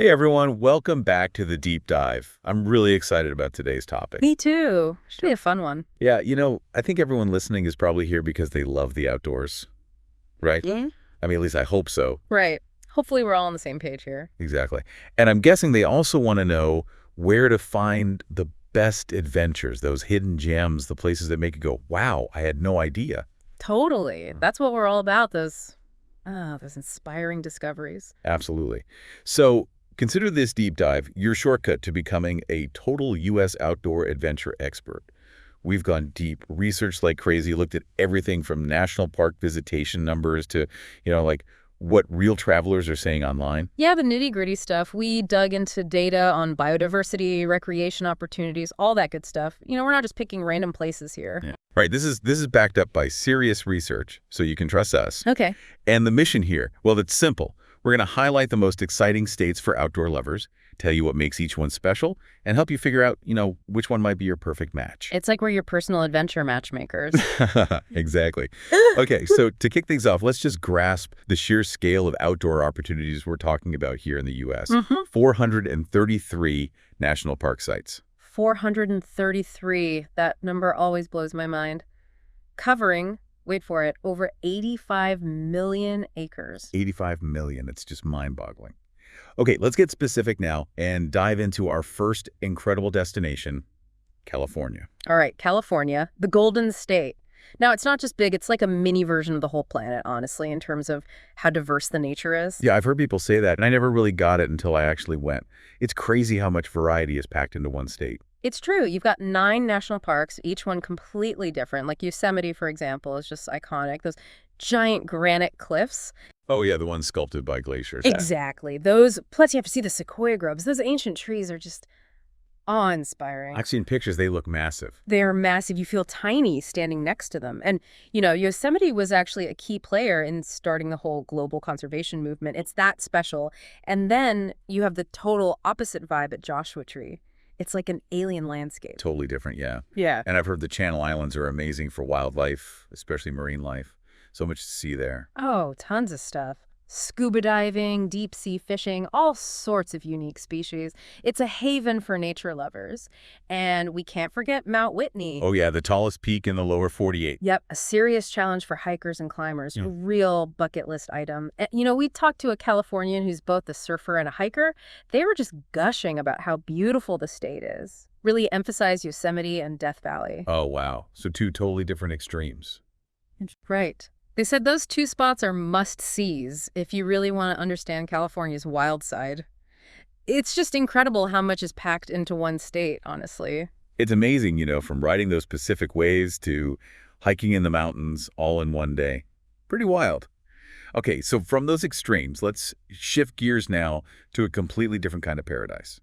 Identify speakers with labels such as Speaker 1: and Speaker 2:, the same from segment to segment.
Speaker 1: Hey everyone, welcome back to the deep dive. I'm really excited about today's topic.
Speaker 2: Me too. Should be a fun one.
Speaker 1: Yeah, I think everyone listening is probably here because they love the outdoors, right?
Speaker 2: Yeah.
Speaker 1: I mean, at least I hope so.
Speaker 2: Right. Hopefully we're all on the same page here.
Speaker 1: Exactly. And I'm guessing they also want to know where to find the best adventures, those hidden gems, the places that make you go, wow, I had no idea.
Speaker 2: Totally. That's what we're all about, those inspiring discoveries.
Speaker 1: Absolutely. So consider this deep dive your shortcut to becoming a total U.S. outdoor adventure expert. We've gone deep, researched like crazy, looked at everything from national park visitation numbers to, like what real travelers are saying online.
Speaker 2: Yeah, the nitty-gritty stuff. We dug into data on biodiversity, recreation opportunities, all that good stuff. We're not just picking random places here.
Speaker 1: Yeah. Right. This is backed up by serious research, so you can trust us.
Speaker 2: Okay.
Speaker 1: And the mission here, well, it's simple. We're going to highlight the most exciting states for outdoor lovers, tell you what makes each one special, and help you figure out, which one might be your perfect match.
Speaker 2: It's like we're your personal adventure matchmakers.
Speaker 1: Exactly. Okay, so to kick things off, let's just grasp the sheer scale of outdoor opportunities we're talking about here in the U.S. 433 national park sites.
Speaker 2: 433. That number always blows my mind. Covering, wait for it, over 85 million acres.
Speaker 1: 85 million. It's just mind-boggling. Okay, let's get specific now and dive into our first incredible destination, California.
Speaker 2: All right, California, the Golden State. Now, it's not just big, it's like a mini version of the whole planet, honestly, in terms of how diverse the nature is.
Speaker 1: Yeah, I've heard people say that, and I never really got it until I actually went. It's crazy how much variety is packed into one state.
Speaker 2: It's true. You've got 9 national parks, each one completely different. Like Yosemite, for example, is just iconic. Those giant granite cliffs.
Speaker 1: Oh, yeah, the ones sculpted by glaciers.
Speaker 2: Exactly. Those, plus you have to see the sequoia groves. Those ancient trees are just awe-inspiring.
Speaker 1: I've seen pictures. They look massive.
Speaker 2: They're massive. You feel tiny standing next to them. And, Yosemite was actually a key player in starting the whole global conservation movement. It's that special. And then you have the total opposite vibe at Joshua Tree. It's like an alien landscape.
Speaker 1: Totally different, yeah.
Speaker 2: Yeah.
Speaker 1: And I've heard the Channel Islands are amazing for wildlife, especially marine life. So much to see there.
Speaker 2: Oh, tons of stuff. Scuba diving, deep sea fishing, all sorts of unique species. It's a haven for nature lovers. And we can't forget Mount Whitney.
Speaker 1: Oh, yeah, the tallest peak in the lower 48.
Speaker 2: Yep, a serious challenge for hikers and climbers.
Speaker 1: Yeah.
Speaker 2: A real bucket list item. And, we talked to a Californian who's both a surfer and a hiker. They were just gushing about how beautiful the state is. Really emphasized Yosemite and Death Valley.
Speaker 1: Oh, wow. So 2 totally different extremes.
Speaker 2: Right. They said those 2 spots are must-sees if you really want to understand California's wild side. It's just incredible how much is packed into one state, honestly.
Speaker 1: It's amazing, from riding those Pacific ways to hiking in the mountains all in one day. Pretty wild. Okay, so from those extremes, let's shift gears now to a completely different kind of paradise.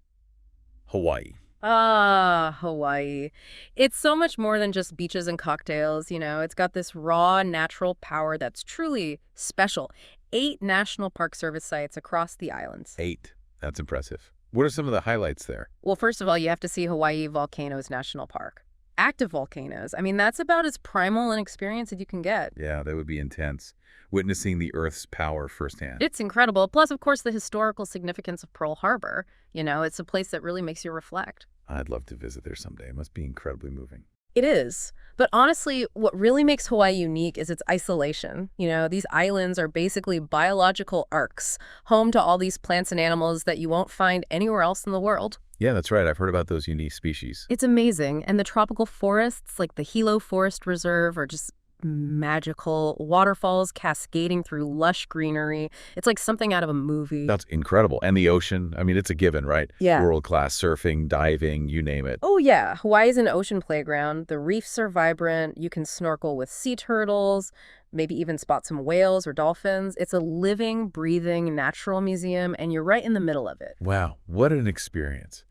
Speaker 1: Hawaii.
Speaker 2: Ah, Hawaii. It's so much more than just beaches and cocktails, It's got this raw, natural power that's truly special. 8 National Park Service sites across the islands.
Speaker 1: 8. That's impressive. What are some of the highlights there?
Speaker 2: Well, first of all, you have to see Hawaii Volcanoes National Park. Active volcanoes. I mean, that's about as primal an experience as you can get.
Speaker 1: Yeah, that would be intense. Witnessing the Earth's power firsthand.
Speaker 2: It's incredible. Plus, of course, the historical significance of Pearl Harbor. It's a place that really makes you reflect.
Speaker 1: I'd love to visit there someday. It must be incredibly moving.
Speaker 2: It is. But honestly, what really makes Hawaii unique is its isolation. These islands are basically biological arcs, home to all these plants and animals that you won't find anywhere else in the world.
Speaker 1: Yeah, that's right. I've heard about those unique species.
Speaker 2: It's amazing. And the tropical forests, like the Hilo Forest Reserve, are just magical. Waterfalls cascading through lush greenery. It's like something out of a movie.
Speaker 1: That's incredible. And the ocean, I mean, it's a given, right?
Speaker 2: Yeah.
Speaker 1: World-class surfing, diving, you name it.
Speaker 2: Oh, yeah. Hawaii's an ocean playground. The reefs are vibrant. You can snorkel with sea turtles, maybe even spot some whales or dolphins. It's a living, breathing, natural museum, and you're right in the middle of it.
Speaker 1: Wow, what an experience.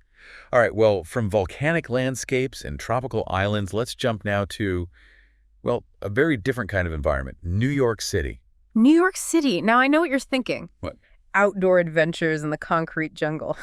Speaker 1: All right, well, from volcanic landscapes and tropical islands, let's jump now to, well, a very different kind of environment, New York City.
Speaker 2: New York City. Now, I know what you're thinking.
Speaker 1: What?
Speaker 2: Outdoor adventures in the concrete jungle.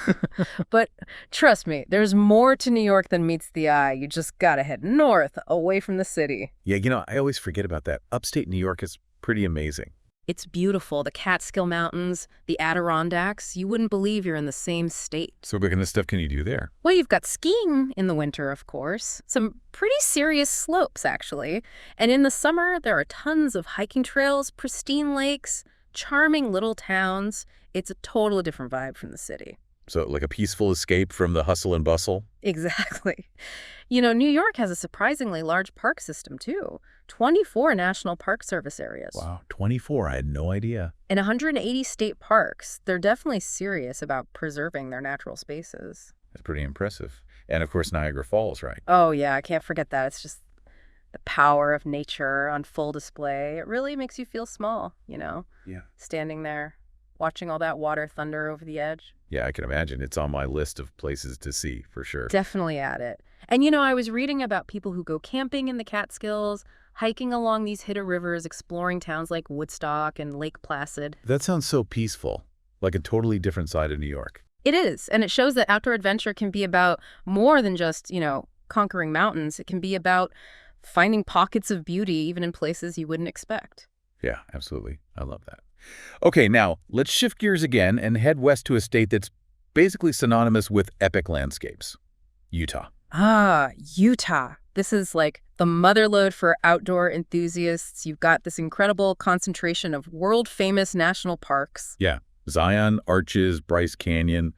Speaker 2: But trust me, there's more to New York than meets the eye. You just gotta head north, away from the city.
Speaker 1: Yeah, I always forget about that. Upstate New York is pretty amazing.
Speaker 2: It's beautiful. The Catskill Mountains, the Adirondacks, you wouldn't believe you're in the same state.
Speaker 1: So what kind of stuff can you do there?
Speaker 2: Well, you've got skiing in the winter, of course. Some pretty serious slopes, actually. And in the summer, there are tons of hiking trails, pristine lakes, charming little towns. It's a totally different vibe from the city.
Speaker 1: So like a peaceful escape from the hustle and bustle?
Speaker 2: Exactly. New York has a surprisingly large park system, too. 24 National Park Service areas.
Speaker 1: Wow, 24. I had no idea.
Speaker 2: In 180 state parks, they're definitely serious about preserving their natural spaces.
Speaker 1: That's pretty impressive. And of course, Niagara Falls, right?
Speaker 2: Oh, yeah, I can't forget that. It's just the power of nature on full display. It really makes you feel small,
Speaker 1: Yeah.
Speaker 2: standing there, watching all that water thunder over the edge.
Speaker 1: Yeah, I can imagine. It's on my list of places to see, for sure.
Speaker 2: Definitely at it. And I was reading about people who go camping in the Catskills, hiking along these hidden rivers, exploring towns like Woodstock and Lake Placid.
Speaker 1: That sounds so peaceful, like a totally different side of New York.
Speaker 2: It is, and it shows that outdoor adventure can be about more than just, conquering mountains. It can be about finding pockets of beauty, even in places you wouldn't expect.
Speaker 1: Yeah, absolutely. I love that. Okay, now let's shift gears again and head west to a state that's basically synonymous with epic landscapes, Utah.
Speaker 2: Ah, Utah. This is like the motherlode for outdoor enthusiasts. You've got this incredible concentration of world-famous national parks.
Speaker 1: Yeah, Zion, Arches, Bryce Canyon.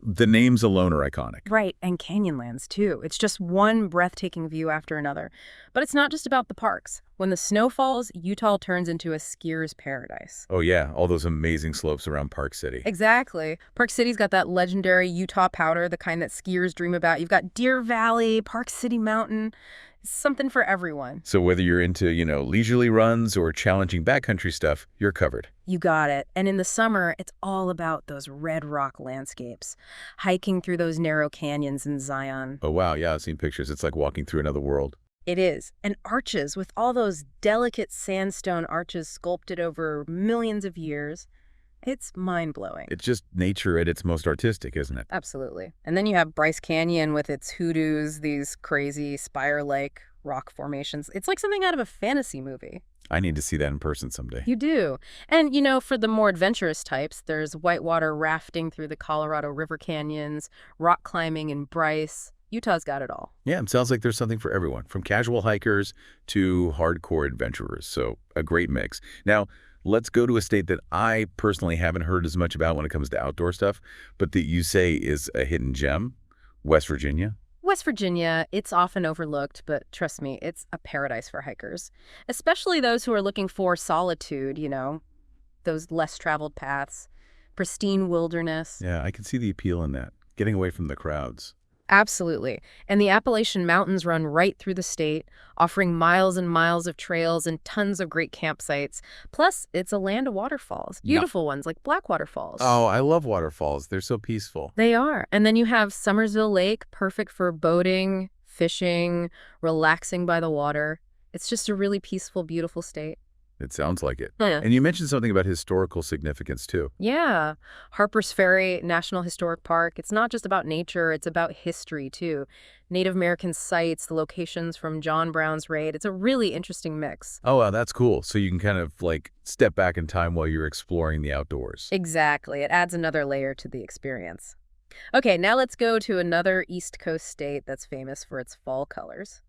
Speaker 1: The names alone are iconic.
Speaker 2: Right, and canyonlands, too. It's just one breathtaking view after another. But it's not just about the parks. When the snow falls, Utah turns into a skier's paradise.
Speaker 1: Oh yeah, all those amazing slopes around Park City.
Speaker 2: Exactly. Park City's got that legendary Utah powder, the kind that skiers dream about. You've got Deer Valley, Park City Mountain. It's something for everyone.
Speaker 1: So whether you're into, leisurely runs or challenging backcountry stuff, you're covered.
Speaker 2: You got it. And in the summer, it's all about those red rock landscapes, hiking through those narrow canyons in Zion.
Speaker 1: Oh wow, yeah, I've seen pictures. It's like walking through another world.
Speaker 2: It is. And arches, with all those delicate sandstone arches sculpted over millions of years. It's mind-blowing.
Speaker 1: It's just nature at its most artistic, isn't it?
Speaker 2: Absolutely. And then you have Bryce Canyon with its hoodoos, these crazy spire-like rock formations. It's like something out of a fantasy movie.
Speaker 1: I need to see that in person someday.
Speaker 2: You do. And, for the more adventurous types, there's whitewater rafting through the Colorado River canyons, rock climbing in Bryce. Utah's got it all.
Speaker 1: Yeah, it sounds like there's something for everyone, from casual hikers to hardcore adventurers. So a great mix. Now, let's go to a state that I personally haven't heard as much about when it comes to outdoor stuff, but that you say is a hidden gem, West Virginia.
Speaker 2: West Virginia, it's often overlooked, but trust me, it's a paradise for hikers, especially those who are looking for solitude, those less traveled paths, pristine wilderness.
Speaker 1: Yeah, I can see the appeal in that, getting away from the crowds.
Speaker 2: Absolutely. And the Appalachian Mountains run right through the state, offering miles and miles of trails and tons of great campsites. Plus, it's a land of waterfalls, beautiful ones like Blackwater Falls.
Speaker 1: Oh, I love waterfalls. They're so peaceful.
Speaker 2: They are. And then you have Summersville Lake, perfect for boating, fishing, relaxing by the water. It's just a really peaceful, beautiful state.
Speaker 1: It sounds like it.
Speaker 2: Yeah.
Speaker 1: And you mentioned something about historical significance, too.
Speaker 2: Yeah. Harper's Ferry National Historic Park. It's not just about nature, it's about history, too. Native American sites, the locations from John Brown's raid. It's a really interesting mix.
Speaker 1: Oh, wow, that's cool. So you can kind of step back in time while you're exploring the outdoors.
Speaker 2: Exactly. It adds another layer to the experience. Okay, now let's go to another East Coast state that's famous for its fall colors.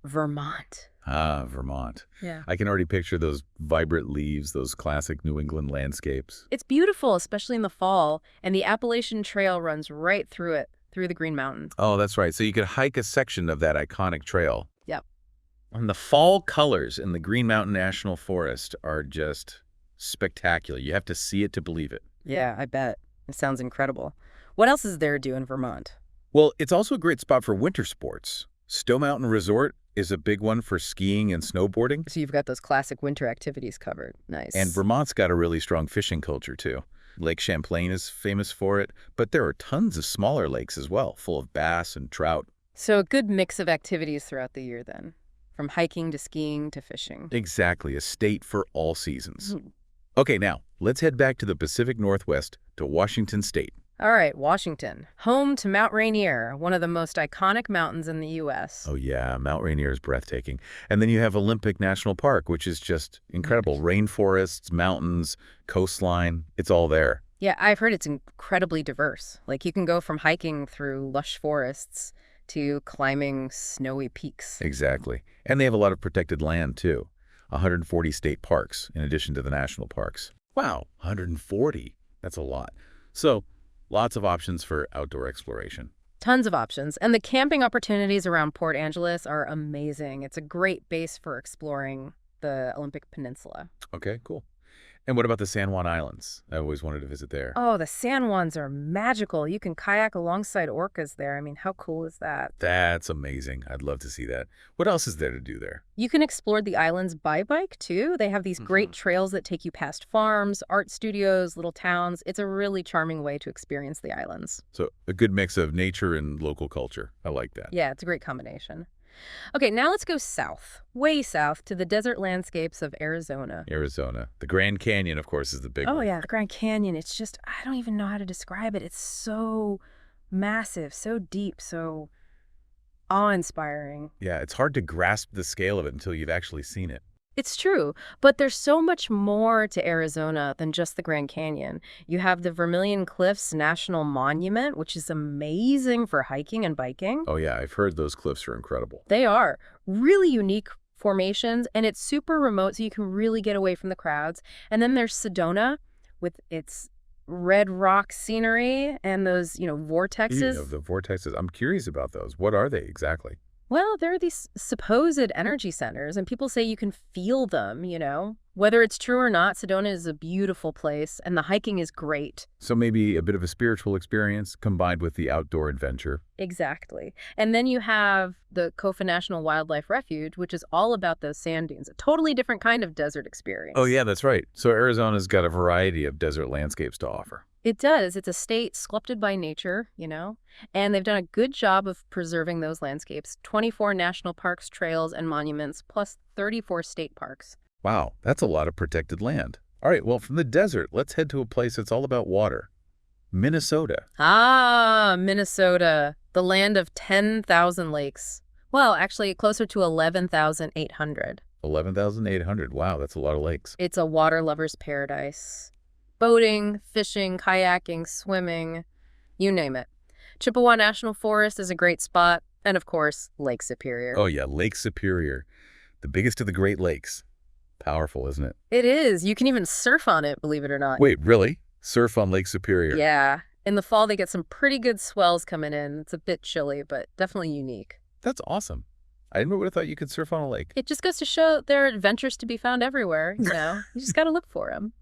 Speaker 2: Vermont.
Speaker 1: Ah, Vermont.
Speaker 2: Yeah.
Speaker 1: I can already picture those vibrant leaves, those classic New England landscapes.
Speaker 2: It's beautiful, especially in the fall, and the Appalachian Trail runs right through it, through the Green Mountains.
Speaker 1: Oh, that's right. So you could hike a section of that iconic trail.
Speaker 2: Yep.
Speaker 1: And the fall colors in the Green Mountain National Forest are just spectacular. You have to see it to believe it.
Speaker 2: Yeah, I bet. It sounds incredible. What else is there to do in Vermont?
Speaker 1: Well, it's also a great spot for winter sports. Stowe Mountain Resort is a big one for skiing and snowboarding.
Speaker 2: So you've got those classic winter activities covered. Nice.
Speaker 1: And Vermont's got a really strong fishing culture, too. Lake Champlain is famous for it, but there are tons of smaller lakes as well, full of bass and trout.
Speaker 2: So a good mix of activities throughout the year, then, from hiking to skiing to fishing.
Speaker 1: Exactly, a state for all seasons.
Speaker 2: Mhm.
Speaker 1: Okay, now, let's head back to the Pacific Northwest to Washington State.
Speaker 2: All right, Washington, home to Mount Rainier, one of the most iconic mountains in the U.S.
Speaker 1: Oh, yeah, Mount Rainier is breathtaking. And then you have Olympic National Park, which is just incredible. Rainforests, mountains, coastline, it's all there.
Speaker 2: Yeah, I've heard it's incredibly diverse. Like you can go from hiking through lush forests to climbing snowy peaks.
Speaker 1: Exactly. And they have a lot of protected land, too. 140 state parks, in addition to the national parks. Wow, 140. That's a lot. So, lots of options for outdoor exploration.
Speaker 2: Tons of options. And the camping opportunities around Port Angeles are amazing. It's a great base for exploring the Olympic Peninsula.
Speaker 1: Okay, cool. And what about the San Juan Islands? I always wanted to visit there.
Speaker 2: Oh, the San Juans are magical. You can kayak alongside orcas there. I mean, how cool is that?
Speaker 1: That's amazing. I'd love to see that. What else is there to do there?
Speaker 2: You can explore the islands by bike, too. They have these great trails that take you past farms, art studios, little towns. It's a really charming way to experience the islands.
Speaker 1: So a good mix of nature and local culture. I like that.
Speaker 2: Yeah, it's a great combination. Okay, now let's go south, way south, to the desert landscapes of Arizona.
Speaker 1: Arizona. The Grand Canyon, of course, is the big
Speaker 2: Oh,
Speaker 1: one.
Speaker 2: yeah, the Grand Canyon. It's just, I don't even know how to describe it. It's so massive, so deep, so awe-inspiring.
Speaker 1: Yeah, it's hard to grasp the scale of it until you've actually seen it.
Speaker 2: It's true, but there's so much more to Arizona than just the Grand Canyon. You have the Vermilion Cliffs National Monument, which is amazing for hiking and biking.
Speaker 1: Oh, yeah, I've heard those cliffs are incredible.
Speaker 2: They are really unique formations, and it's super remote, so you can really get away from the crowds. And then there's Sedona with its red rock scenery and those, vortexes.
Speaker 1: The vortexes. I'm curious about those. What are they exactly?
Speaker 2: Well, there are these supposed energy centers, and people say you can feel them. Whether it's true or not, Sedona is a beautiful place, and the hiking is great.
Speaker 1: So maybe a bit of a spiritual experience combined with the outdoor adventure.
Speaker 2: Exactly. And then you have the Kofa National Wildlife Refuge, which is all about those sand dunes, a totally different kind of desert experience.
Speaker 1: Oh, yeah, that's right. So Arizona's got a variety of desert landscapes to offer.
Speaker 2: It does. It's a state sculpted by nature, and they've done a good job of preserving those landscapes. 24 national parks, trails, and monuments, plus 34 state parks.
Speaker 1: Wow, that's a lot of protected land. All right, well, from the desert, let's head to a place that's all about water. Minnesota.
Speaker 2: Ah, Minnesota, the land of 10,000 lakes. Well, actually, closer to 11,800.
Speaker 1: 11,800. Wow, that's a lot of lakes.
Speaker 2: It's a water lover's paradise. Boating, fishing, kayaking, swimming, you name it. Chippewa National Forest is a great spot, and of course, Lake Superior.
Speaker 1: Oh, yeah, Lake Superior, the biggest of the Great Lakes. Powerful, isn't it?
Speaker 2: It is. You can even surf on it, believe it or not.
Speaker 1: Wait, really? Surf on Lake Superior?
Speaker 2: Yeah. In the fall, they get some pretty good swells coming in. It's a bit chilly, but definitely unique.
Speaker 1: That's awesome. I never would have thought you could surf on a lake.
Speaker 2: It just goes to show there are adventures to be found everywhere, You just got to look for them.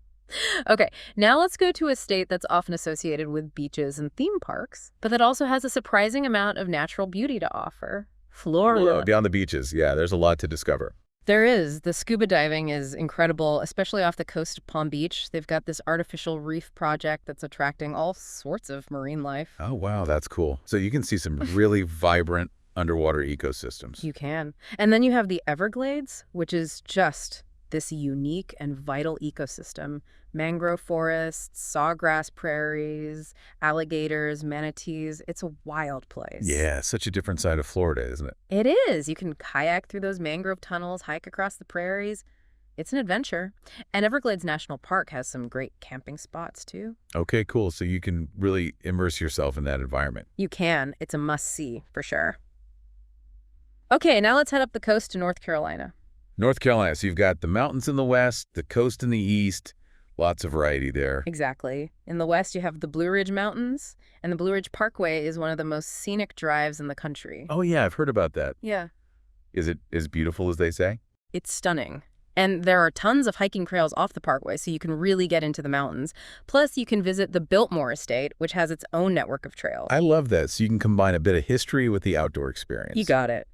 Speaker 2: Okay, now let's go to a state that's often associated with beaches and theme parks, but that also has a surprising amount of natural beauty to offer. Florida.
Speaker 1: Whoa, beyond the beaches, yeah, there's a lot to discover.
Speaker 2: There is. The scuba diving is incredible, especially off the coast of Palm Beach. They've got this artificial reef project that's attracting all sorts of marine life.
Speaker 1: Oh, wow, that's cool. So you can see some really vibrant underwater ecosystems.
Speaker 2: You can. And then you have the Everglades, which is just this unique and vital ecosystem. Mangrove forests, sawgrass prairies, alligators, manatees. It's a wild place.
Speaker 1: Yeah, such a different side of Florida, isn't it?
Speaker 2: It is. You can kayak through those mangrove tunnels, hike across the prairies. It's an adventure. And Everglades National Park has some great camping spots, too.
Speaker 1: Okay, cool. So you can really immerse yourself in that environment.
Speaker 2: You can. It's a must-see, for sure. Okay, now let's head up the coast to North Carolina.
Speaker 1: North Carolina, so you've got the mountains in the west, the coast in the east, lots of variety there.
Speaker 2: Exactly. In the west, you have the Blue Ridge Mountains, and the Blue Ridge Parkway is one of the most scenic drives in the country.
Speaker 1: Oh, yeah, I've heard about that.
Speaker 2: Yeah.
Speaker 1: Is it as beautiful as they say?
Speaker 2: It's stunning. And there are tons of hiking trails off the parkway, so you can really get into the mountains. Plus, you can visit the Biltmore Estate, which has its own network of trails.
Speaker 1: I love that. So you can combine a bit of history with the outdoor experience.
Speaker 2: You got it.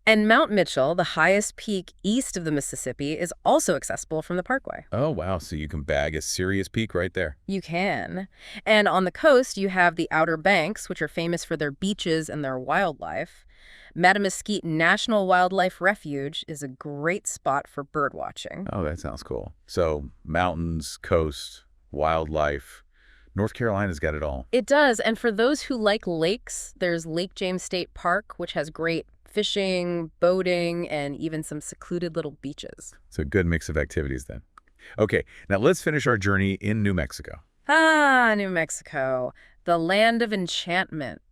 Speaker 2: And Mount Mitchell, the highest peak east of the Mississippi, is also accessible from the parkway.
Speaker 1: Oh, wow. So you can bag a serious peak right there.
Speaker 2: You can. And on the coast, you have the Outer Banks, which are famous for their beaches and their wildlife. Mattamuskeet National Wildlife Refuge is a great spot for bird watching.
Speaker 1: Oh, that sounds cool. So mountains, coast, wildlife, North Carolina's got it all.
Speaker 2: It does, and for those who like lakes, there's Lake James State Park, which has great fishing, boating, and even some secluded little beaches.
Speaker 1: It's a good mix of activities then. Okay, now let's finish our journey in New Mexico.
Speaker 2: Ah, New Mexico, the land of enchantment.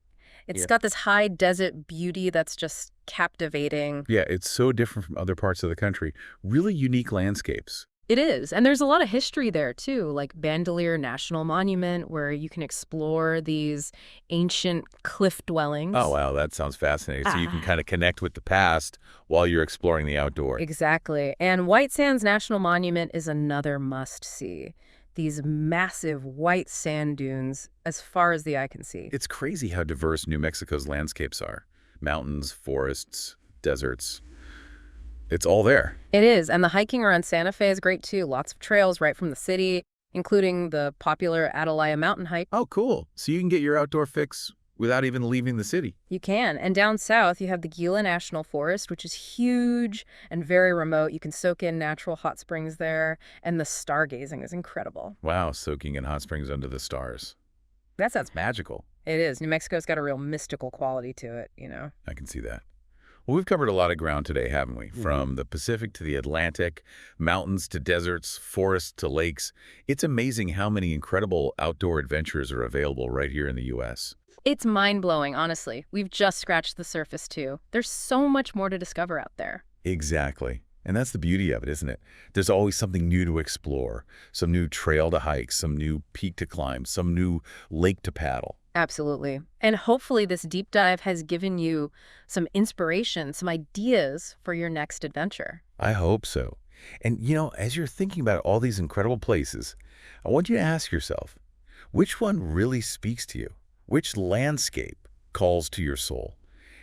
Speaker 2: It's
Speaker 1: Yeah.
Speaker 2: got this high desert beauty that's just captivating.
Speaker 1: Yeah, it's so different from other parts of the country. Really unique landscapes.
Speaker 2: It is, and there's a lot of history there too, like Bandelier National Monument, where you can explore these ancient cliff
Speaker 1: Oh,
Speaker 2: dwellings.
Speaker 1: wow, that sounds fascinating. So you can
Speaker 2: Ah,
Speaker 1: kind of connect with the past while you're exploring the outdoors.
Speaker 2: exactly. And White Sands National Monument is another must-see. These massive white sand dunes as far as the eye can see.
Speaker 1: It's crazy how diverse New Mexico's landscapes are. Mountains, forests, deserts. It's all there.
Speaker 2: It is, and the hiking around Santa Fe is great too. Lots of trails right from the city, including the popular Atalaya mountain hike.
Speaker 1: Oh, cool. So you can get your outdoor fix without even leaving the city.
Speaker 2: You can. And down south, you have the Gila National Forest, which is huge and very remote. You can soak in natural hot springs there, and the stargazing is incredible.
Speaker 1: Wow, soaking in hot springs under the stars. That's magical.
Speaker 2: It is. New Mexico's got a real mystical quality to it, you know?
Speaker 1: I can see that. Well, we've covered a lot of ground today, haven't we? From the Pacific to the Atlantic, mountains to deserts, forests to lakes. It's amazing how many incredible outdoor adventures are available right here in the U.S.
Speaker 2: It's mind-blowing, honestly. We've just scratched the surface, too. There's so much more to discover out there.
Speaker 1: Exactly. And that's the beauty of it, isn't it? There's always something new to explore, some new trail to hike, some new peak to climb, some new lake to paddle.
Speaker 2: Absolutely. And hopefully this deep dive has given you some inspiration, some ideas for your next adventure.
Speaker 1: I hope so. And, as you're thinking about all these incredible places, I want you to ask yourself, which one really speaks to you? Which landscape calls to your soul?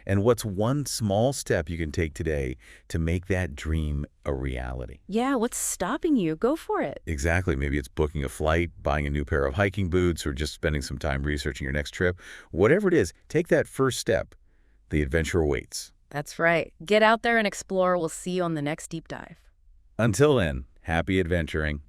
Speaker 1: And what's one small step you can take today to make that dream a reality?
Speaker 2: Yeah, what's stopping you? Go for it.
Speaker 1: Exactly. Maybe it's booking a flight, buying a new pair of hiking boots, or just spending some time researching your next trip. Whatever it is, take that first step. The adventure awaits.
Speaker 2: That's right. Get out there and explore. We'll see you on the next deep dive.
Speaker 1: Until then, happy adventuring.